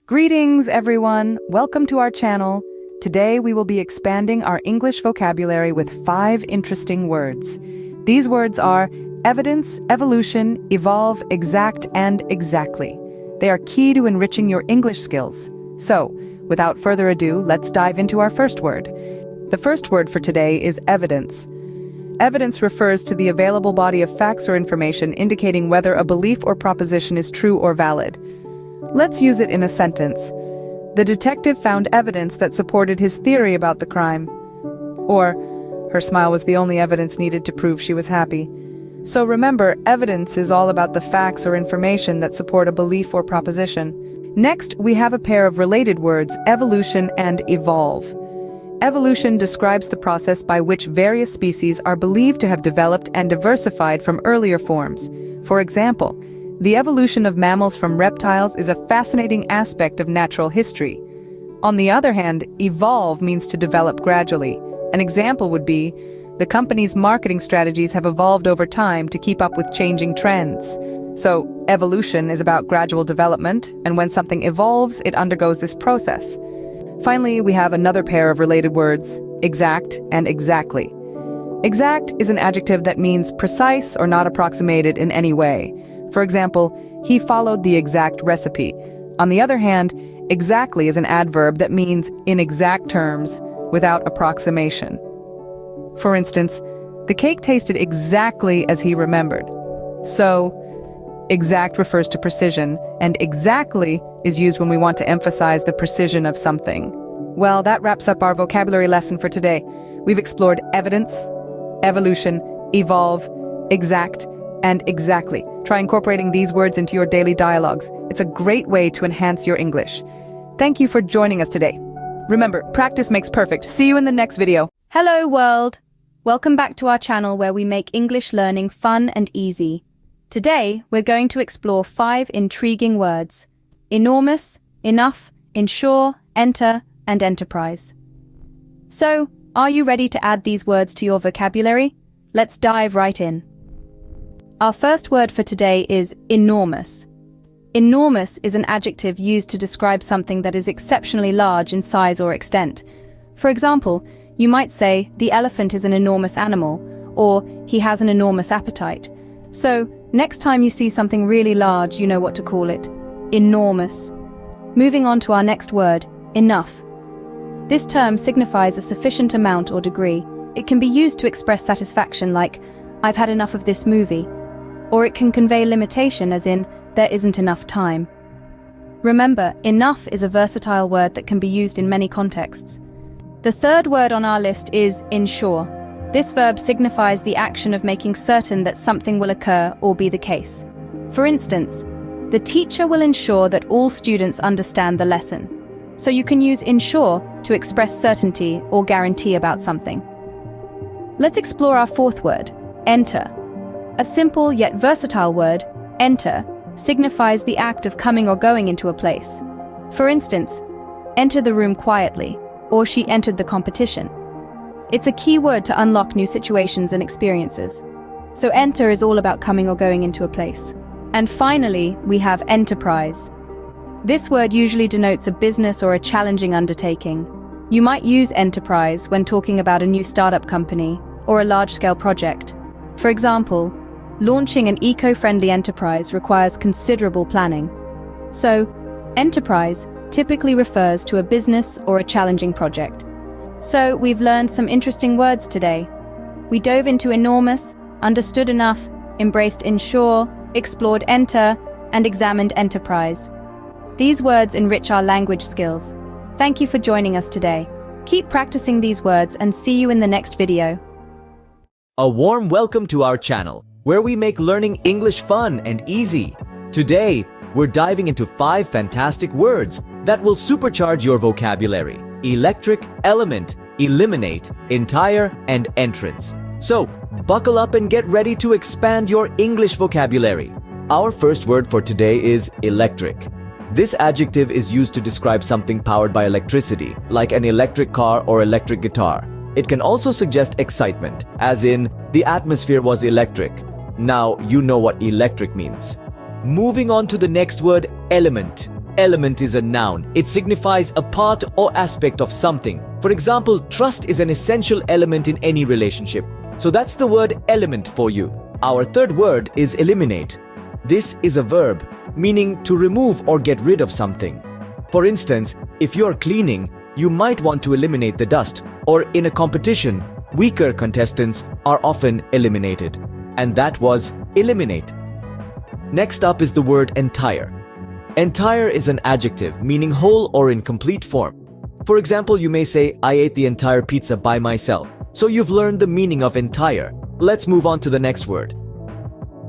Greetings, everyone. Welcome to our channel. Today, we will be expanding our English vocabulary with 5 interesting words. These words are evidence, evolution, evolve, exact, and exactly. They are key to enriching your English skills. So, without further ado, let's dive into our first word. The first word for today is evidence. Evidence refers to the available body of facts or information indicating whether a belief or proposition is true or valid. Let's use it in a sentence. The detective found evidence that supported his theory about the crime. Or, her smile was the only evidence needed to prove she was happy. So remember, evidence is all about the facts or information that support a belief or proposition. Next, we have a pair of related words, evolution and evolve. Evolution describes the process by which various species are believed to have developed and diversified from earlier forms. For example, the evolution of mammals from reptiles is a fascinating aspect of natural history. On the other hand, evolve means to develop gradually. An example would be, the company's marketing strategies have evolved over time to keep up with changing trends. So, evolution is about gradual development, and when something evolves, it undergoes this process. Finally, we have another pair of related words, exact and exactly. Exact is an adjective that means precise or not approximated in any way. For example, he followed the exact recipe. On the other hand, exactly is an adverb that means in exact terms, without approximation. For instance, the cake tasted exactly as he remembered. So, exact refers to precision, and exactly is used when we want to emphasize the precision of something. Well, that wraps up our vocabulary lesson for today. We've explored evidence, evolution, evolve, exact, and exactly. Try incorporating these words into your daily dialogues. It's a great way to enhance your English. Thank you for joining us today. Remember, practice makes perfect. See you in the next video. Hello, world! Welcome back to our channel where we make English learning fun and easy. Today, we're going to explore 5 intriguing words: enormous, enough, ensure, enter, and enterprise. So, are you ready to add these words to your vocabulary? Let's dive right in. Our first word for today is enormous. Enormous is an adjective used to describe something that is exceptionally large in size or extent. For example, you might say, the elephant is an enormous animal, or he has an enormous appetite. So, next time you see something really large, you know what to call it. Enormous. Moving on to our next word, enough. This term signifies a sufficient amount or degree. It can be used to express satisfaction like, I've had enough of this movie. Or it can convey limitation as in, there isn't enough time. Remember, enough is a versatile word that can be used in many contexts. The third word on our list is ensure. This verb signifies the action of making certain that something will occur or be the case. For instance, the teacher will ensure that all students understand the lesson. So you can use ensure to express certainty or guarantee about something. Let's explore our fourth word, enter. A simple yet versatile word, enter, signifies the act of coming or going into a place. For instance, enter the room quietly, or she entered the competition. It's a key word to unlock new situations and experiences. So enter is all about coming or going into a place. And finally, we have enterprise. This word usually denotes a business or a challenging undertaking. You might use enterprise when talking about a new startup company or a large-scale project. For example, launching an eco-friendly enterprise requires considerable planning. So, enterprise typically refers to a business or a challenging project. So, we've learned some interesting words today. We dove into enormous, understood enough, embraced ensure, explored enter, and examined enterprise. These words enrich our language skills. Thank you for joining us today. Keep practicing these words and see you in the next video. A warm welcome to our channel, where we make learning English fun and easy. Today, we're diving into 5 fantastic words that will supercharge your vocabulary: electric, element, eliminate, entire, and entrance. So, buckle up and get ready to expand your English vocabulary. Our first word for today is electric. This adjective is used to describe something powered by electricity, like an electric car or electric guitar. It can also suggest excitement, as in, the atmosphere was electric. Now you know what electric means. Moving on to the next word, element. Element is a noun. It signifies a part or aspect of something. For example, trust is an essential element in any relationship. So that's the word element for you. Our third word is eliminate. This is a verb, meaning to remove or get rid of something. For instance, if you're cleaning, you might want to eliminate the dust, or in a competition, weaker contestants are often eliminated. And that was eliminate. Next up is the word entire. Entire is an adjective meaning whole or in complete form. For example, you may say, I ate the entire pizza by myself. So you've learned the meaning of entire. Let's move on to the next word.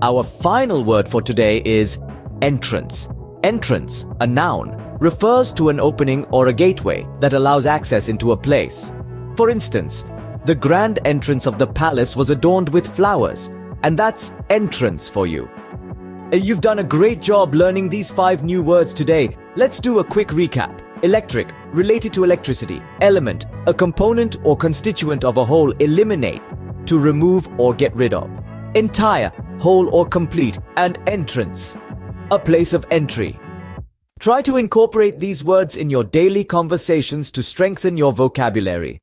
Our final word for today is entrance. Entrance, a noun, refers to an opening or a gateway that allows access into a place. For instance, the grand entrance of the palace was adorned with flowers, and that's entrance for you. You've done a great job learning these 5 new words today. Let's do a quick recap. Electric, related to electricity. Element, a component or constituent of a whole. Eliminate, to remove or get rid of. Entire, whole or complete. And entrance, a place of entry. Try to incorporate these words in your daily conversations to strengthen your vocabulary.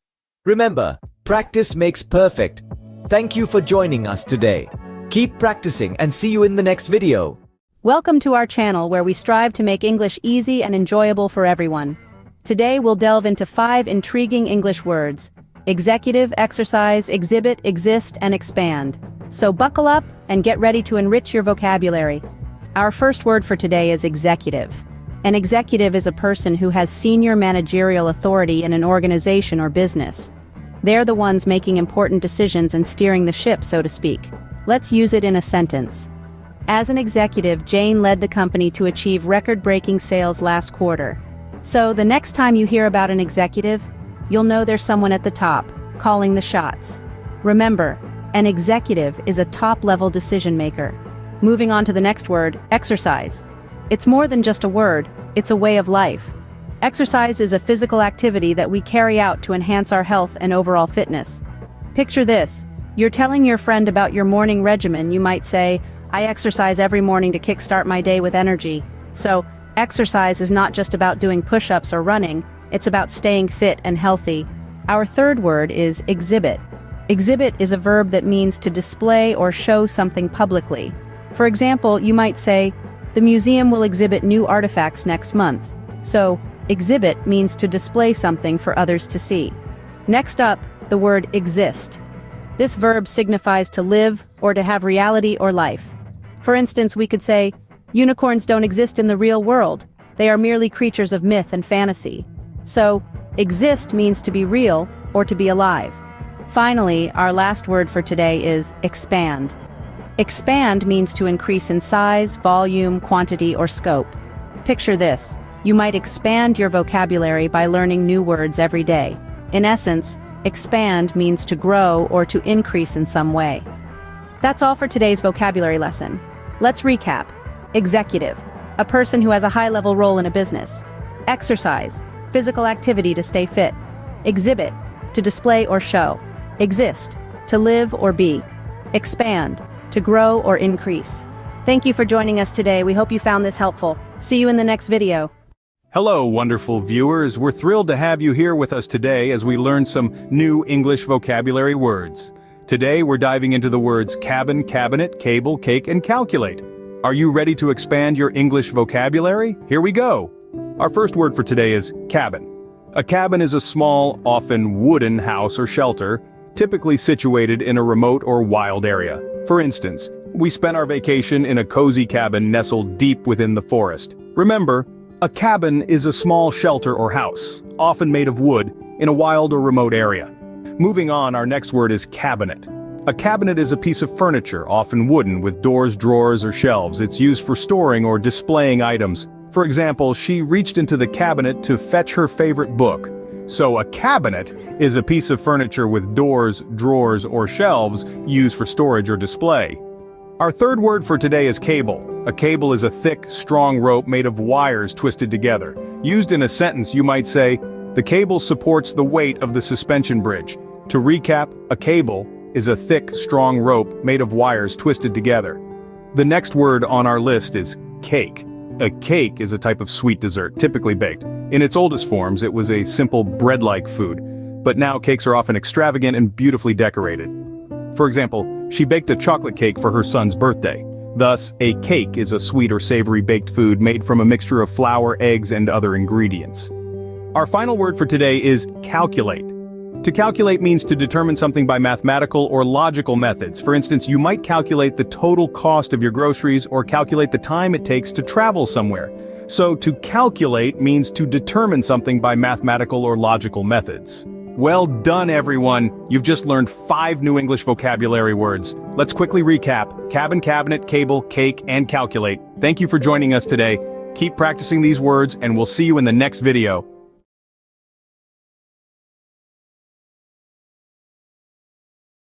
Remember, practice makes perfect. Thank you for joining us today. Keep practicing and see you in the next video. Welcome to our channel where we strive to make English easy and enjoyable for everyone. Today we'll delve into 5 intriguing English words: executive, exercise, exhibit, exist, and expand. So buckle up and get ready to enrich your vocabulary. Our first word for today is executive. An executive is a person who has senior managerial authority in an organization or business. They're the ones making important decisions and steering the ship, so to speak. Let's use it in a sentence. As an executive, Jane led the company to achieve record-breaking sales last quarter. So the next time you hear about an executive, you'll know there's someone at the top, calling the shots. Remember, an executive is a top-level decision maker. Moving on to the next word, exercise. It's more than just a word, it's a way of life. Exercise is a physical activity that we carry out to enhance our health and overall fitness. Picture this. You're telling your friend about your morning regimen. You might say, I exercise every morning to kickstart my day with energy. So, exercise is not just about doing push-ups or running, it's about staying fit and healthy. Our third word is exhibit. Exhibit is a verb that means to display or show something publicly. For example, you might say, the museum will exhibit new artifacts next month. So, exhibit means to display something for others to see. Next up, the word exist. This verb signifies to live or to have reality or life. For instance, we could say, unicorns don't exist in the real world. They are merely creatures of myth and fantasy. So, exist means to be real or to be alive. Finally, our last word for today is expand. Expand means to increase in size, volume, quantity, or scope. Picture this. You might expand your vocabulary by learning new words every day. In essence, expand means to grow or to increase in some way. That's all for today's vocabulary lesson. Let's recap. Executive, a person who has a high-level role in a business. Exercise, physical activity to stay fit. Exhibit, to display or show. Exist, to live or be. Expand, to grow or increase. Thank you for joining us today. We hope you found this helpful. See you in the next video. Hello, wonderful viewers. We're thrilled to have you here with us today as we learn some new English vocabulary words. Today, we're diving into the words cabin, cabinet, cable, cake, and calculate. Are you ready to expand your English vocabulary? Here we go. Our first word for today is cabin. A cabin is a small, often wooden house or shelter, typically situated in a remote or wild area. For instance, we spent our vacation in a cozy cabin nestled deep within the forest. Remember, a cabin is a small shelter or house, often made of wood, in a wild or remote area. Moving on, our next word is cabinet. A cabinet is a piece of furniture, often wooden, with doors, drawers, or shelves. It's used for storing or displaying items. For example, she reached into the cabinet to fetch her favorite book. So a cabinet is a piece of furniture with doors, drawers, or shelves used for storage or display. Our third word for today is cable. A cable is a thick, strong rope made of wires twisted together. Used in a sentence, you might say, the cable supports the weight of the suspension bridge. To recap, a cable is a thick, strong rope made of wires twisted together. The next word on our list is cake. A cake is a type of sweet dessert, typically baked. In its oldest forms, it was a simple bread-like food, but now cakes are often extravagant and beautifully decorated. For example, she baked a chocolate cake for her son's birthday. Thus, a cake is a sweet or savory baked food made from a mixture of flour, eggs, and other ingredients. Our final word for today is calculate. To calculate means to determine something by mathematical or logical methods. For instance, you might calculate the total cost of your groceries or calculate the time it takes to travel somewhere. So to calculate means to determine something by mathematical or logical methods. Well done, everyone! You've just learned 5 new English vocabulary words. Let's quickly recap: cabin, cabinet, cable, cake, and calculate. Thank you for joining us today. Keep practicing these words, and we'll see you in the next video.